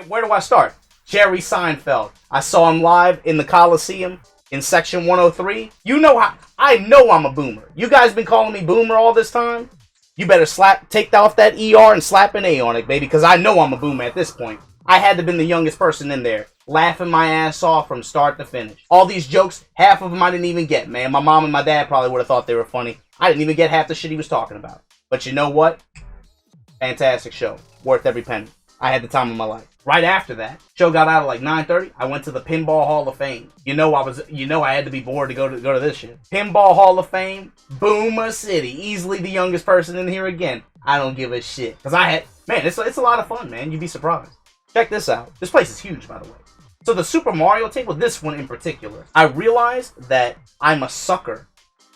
Where do I start? Jerry Seinfeld. I saw him live in the Coliseum in section 103. You know how I know I'm a boomer. You guys been calling me boomer all this time? You better take off that ER and slap an A on it, baby, because I know I'm a boomer at this point. I had to have been the youngest person in there, laughing my ass off from start to finish. All these jokes, half of them I didn't even get, man. My mom and my dad probably would have thought they were funny. I didn't even get half the shit he was talking about. But you know what? Fantastic show. Worth every penny. I had the time of my life. Right after that, show got out at like 9:30. I went to the Pinball Hall of Fame. I had to be bored to go to this shit. Pinball Hall of Fame, Boomer City. Easily the youngest person in here again. I don't give a shit. Cause it's a lot of fun, man. You'd be surprised. Check this out. This place is huge, by the way. So the Super Mario table, this one in particular, I realized that I'm a sucker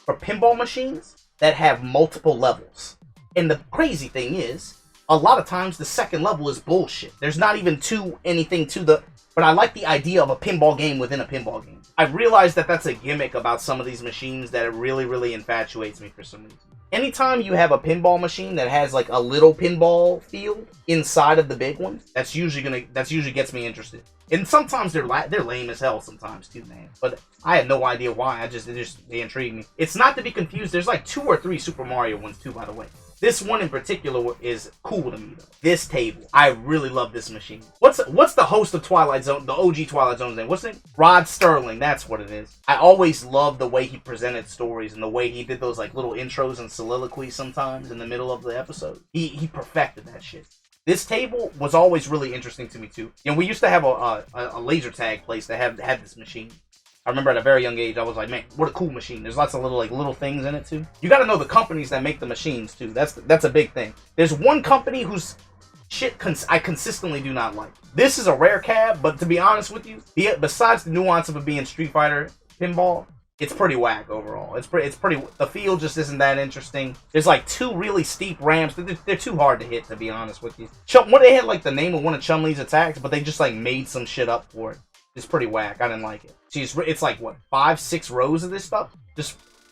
for pinball machines that have multiple levels. And the crazy thing is, a lot of times the second level is bullshit. There's not even anything to the... But I like the idea of a pinball game within a pinball game. I realized that that's a gimmick about some of these machines that it really, really infatuates me for some reason. Anytime you have a pinball machine that has like a little pinball field inside of the big one, that's usually gets me interested. And sometimes they're lame as hell sometimes too, man. But I have no idea why. They intrigue me. It's not to be confused. There's like 2 or 3 Super Mario ones too, by the way. This one in particular is cool to me though. This table, I really love this machine. What's the host of Twilight Zone, the OG Twilight Zone's name? What's his name? Rod Sterling. That's what it is. I always loved the way he presented stories and the way he did those like little intros and soliloquies sometimes in the middle of the episode. He perfected that shit. This table was always really interesting to me too. You know, we used to have a laser tag place that had this machine. I remember at a very young age, I was like, man, what a cool machine. There's lots of little things in it too. You got to know the companies that make the machines too. That's a big thing. There's one company whose shit I consistently do not like. This is a rare cab, but to be honest with you, besides the nuance of it being Street Fighter pinball, it's pretty whack overall. It's pretty. The field just isn't that interesting. There's like 2 really steep ramps. They're too hard to hit, to be honest with you. They had like the name of one of Chun-Li's attacks, but they just like made some shit up for it. It's pretty whack. I didn't like it. It's like what 5-6 rows of this stuff.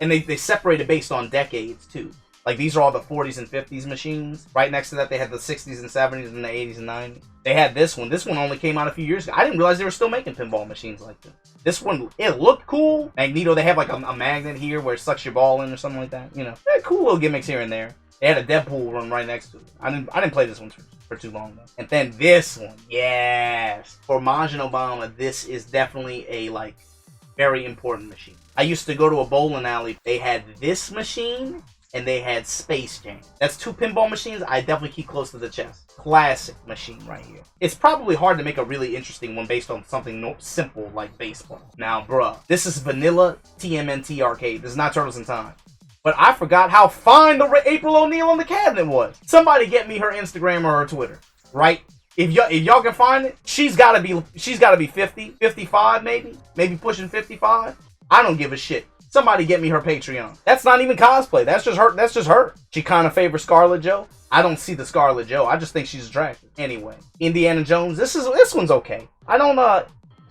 And they separate it based on decades too. Like these are all the 40s and 50s machines. Right next to that, they had the 60s and 70s and the 80s and 90s. They had this one. This one only came out a few years ago. I didn't realize they were still making pinball machines like this. This one, it looked cool. Magneto, they have like a magnet here where it sucks your ball in or something like that. You know, cool little gimmicks here and there. They had a Deadpool run right next to it. I didn't play this one for too long though. And then this one, yes, for Majin Obama, this is definitely a like very important machine. I used to go to a bowling alley. They had this machine and they had Space Jam. That's 2 pinball machines I definitely keep close to the chest. Classic machine right here. It's probably hard to make a really interesting one based on something simple like baseball. Now, bruh, this is vanilla TMNT arcade. This is not Turtles in Time. But I forgot how fine the April O'Neil on the cabinet was. Somebody get me her Instagram or her Twitter, right? If y'all can find it, she's gotta be 50, 55 maybe pushing 55. I don't give a shit. Somebody get me her Patreon. That's not even cosplay. That's just her. She kind of favors Scarlett Jo. I don't see the Scarlett Jo. I just think she's attractive. Anyway, Indiana Jones. This one's okay. I don't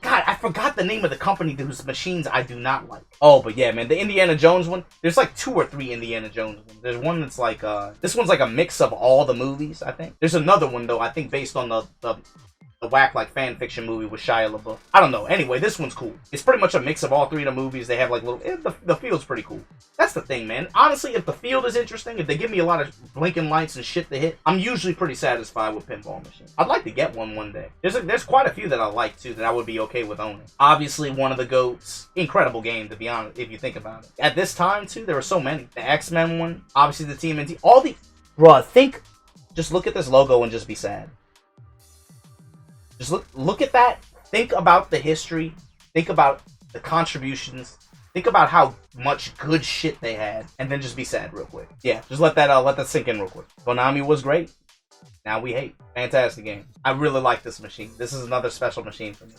God, I forgot the name of the company whose machines I do not like. Oh, but yeah, man, the Indiana Jones one, there's like 2 or 3 Indiana Jones ones. There's one that's like, this one's like a mix of all the movies, I think. There's another one, though, I think based on the whack, like, fan fiction movie with Shia LaBeouf. I don't know. Anyway, this one's cool. It's pretty much a mix of all 3 of the movies. They have, like, the field's pretty cool. That's the thing, man. Honestly, if the field is interesting, if they give me a lot of blinking lights and shit to hit, I'm usually pretty satisfied with pinball machines. I'd like to get one day. There's quite a few that I like, too, that I would be okay with owning. Obviously, one of the GOATs. Incredible game, to be honest, if you think about it. At this time, too, there were so many. The X-Men one, obviously the TMNT, all the... Bruh, just look at this logo and just be sad. Just look at that. Think about the history. Think about the contributions. Think about how much good shit they had, and then just be sad real quick. Yeah, just let that sink in real quick. Konami was great. Now we hate. Fantastic game. I really like this machine. This is another special machine for me.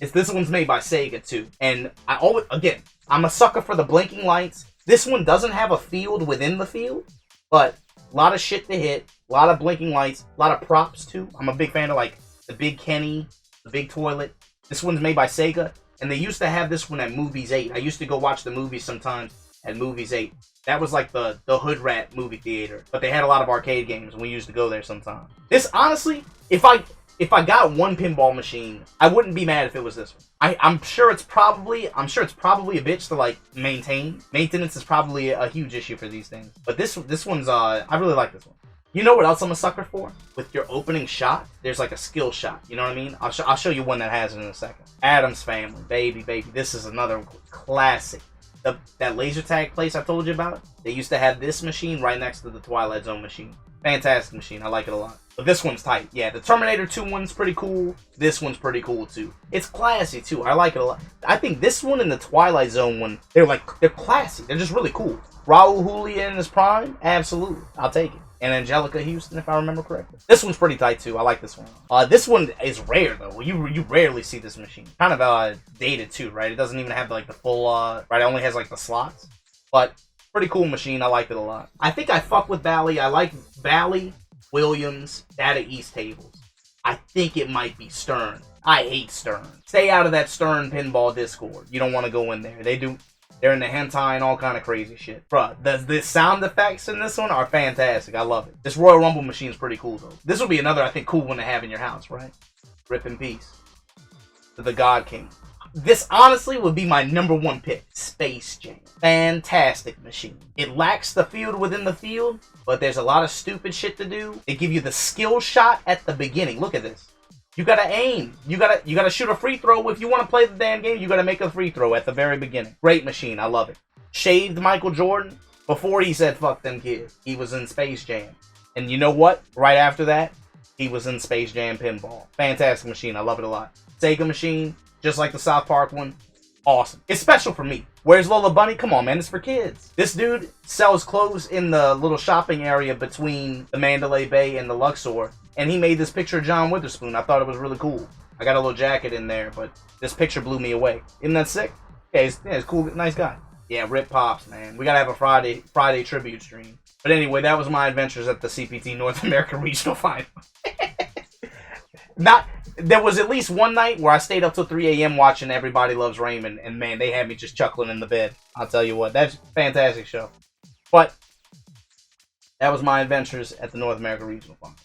This one's made by Sega too, and I'm a sucker for the blinking lights. This one doesn't have a field within the field, but a lot of shit to hit, a lot of blinking lights, a lot of props too. I'm a big fan of like the Big Kenny, the Big Toilet. This one's made by Sega, and they used to have this one at Movies 8. I used to go watch the movies sometimes at Movies 8. That was like the Hood Rat movie theater, but they had a lot of arcade games, and we used to go there sometimes. This, honestly, if if I got one pinball machine, I wouldn't be mad if it was this one. I'm sure it's probably a bitch to like maintain. Maintenance is probably a huge issue for these things. But this one's I really like this one. You know what else I'm a sucker for? With your opening shot, there's like a skill shot. You know what I mean? I'll show you one that has it in a second. Addams Family, baby. This is another classic. That laser tag place I told you about, they used to have this machine right next to the Twilight Zone machine. Fantastic machine. I like it a lot. But this one's tight. Yeah, the Terminator 2 one's pretty cool. This one's pretty cool too. It's classy too. I like it a lot. I think this one and the Twilight Zone one, they're classy. They're just really cool. Raul Julia in his prime? Absolutely. I'll take it. And Angelica Houston, if I remember correctly. This one's pretty tight too. I like this one. This one is rare though. You rarely see this machine. Kind of dated too, right? It doesn't even have like the full right. It only has like the slots. But pretty cool machine. I liked it a lot. I think I fuck with Bally. I like Bally, Williams, Data East tables. I think it might be Stern. I hate Stern. Stay out of that Stern pinball Discord. You don't want to go in there. They're in the hentai and all kind of crazy shit. Bruh, the sound effects in this one are fantastic. I love it. This Royal Rumble machine is pretty cool, though. This would be another, I think, cool one to have in your house, right? Rip in peace. To the God King. This, honestly, would be my #1 pick. Space Jam. Fantastic machine. It lacks the field within the field, but there's a lot of stupid shit to do. They give you the skill shot at the beginning. Look at this. You gotta aim. You gotta shoot a free throw. If you want to play the damn game, you gotta make a free throw at the very beginning. Great machine. I love it. Shaved Michael Jordan before he said fuck them kids. He was in Space Jam. And you know what? Right after that, he was in Space Jam Pinball. Fantastic machine. I love it a lot. Sega machine, just like the South Park one. Awesome. It's special for me. Where's Lola Bunny? Come on, man. It's for kids. This dude sells clothes in the little shopping area between the Mandalay Bay and the Luxor. And he made this picture of John Witherspoon. I thought it was really cool. I got a little jacket in there, but this picture blew me away. Isn't that sick? Yeah, he's cool. Nice guy. Yeah, Rip Pops, man. We gotta have a Friday tribute stream. But anyway, that was my adventures at the CPT North American Regional Final. There was at least one night where I stayed up till 3 a.m. watching Everybody Loves Raymond, and man, they had me just chuckling in the bed. I'll tell you what, that's a fantastic show. But that was my adventures at the North American Regional Final.